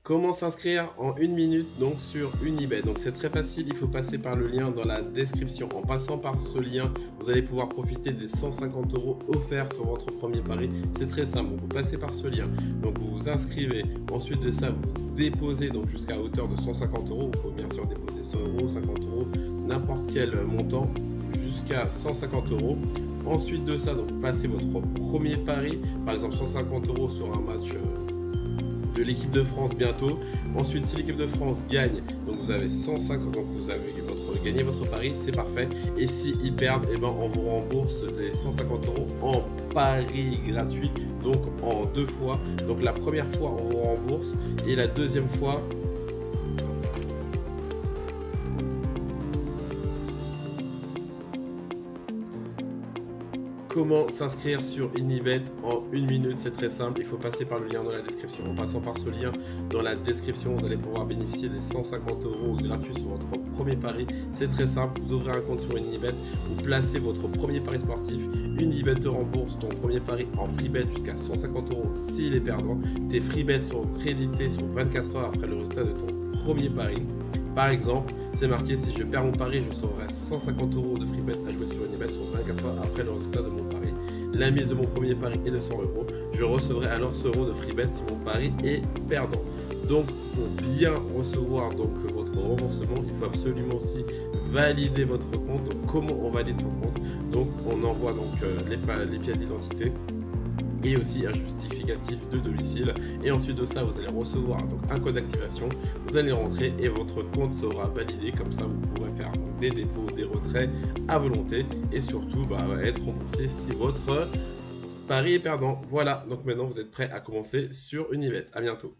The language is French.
Comment s'inscrire en une minute donc sur Unibet? Donc c'est très facile, il faut passer par le lien dans la description. En passant par ce lien, vous allez pouvoir profiter des 150 € offerts sur votre premier pari. C'est très simple, vous passez par ce lien. Donc vous vous inscrivez, ensuite de ça vous déposez donc jusqu'à hauteur de 150 €. Vous pouvez bien sûr déposer 100 €, 50 €, n'importe quel montant jusqu'à 150 €. Ensuite de ça, donc vous passez votre premier pari, par exemple 150 € sur un match de l'équipe de France bientôt. Ensuite, si l'équipe de France gagne, donc vous avez 150, donc vous avez gagné votre pari, c'est parfait. Et si ils perdent, eh ben, on vous rembourse les 150 € en pari gratuit, donc en 2 fois. Donc la première fois, on vous rembourse et la deuxième fois, comment s'inscrire sur Unibet en une minute? C'est très simple, il faut passer par le lien dans la description. En passant par ce lien dans la description, vous allez pouvoir bénéficier des 150 € gratuits sur votre premier pari. C'est très simple, vous ouvrez un compte sur Unibet, vous placez votre premier pari sportif, Unibet te rembourse ton premier pari en freebet jusqu'à 150 € s'il est perdant. Tes freebets sont crédités sur 24 heures après le résultat de ton premier pari. Par exemple, c'est marqué si je perds mon pari, je sauverai 150 € de freebet à jouer sur Unibet sur 24 heures après le résultat de mon pari. La mise de mon premier pari est de 100 €. Je recevrai alors 100 € de freebet si mon pari est perdant. Donc, pour bien recevoir donc votre remboursement, il faut absolument aussi valider votre compte. Donc, comment on valide son compte? Donc, on envoie donc les pièces d'identité et aussi un justificatif de domicile, et ensuite de ça vous allez recevoir donc un code d'activation, vous allez rentrer et votre compte sera validé. Comme ça vous pourrez faire des dépôts, des retraits à volonté et surtout être remboursé si votre pari est perdant. Voilà, donc maintenant vous êtes prêt à commencer sur Unibet. À bientôt.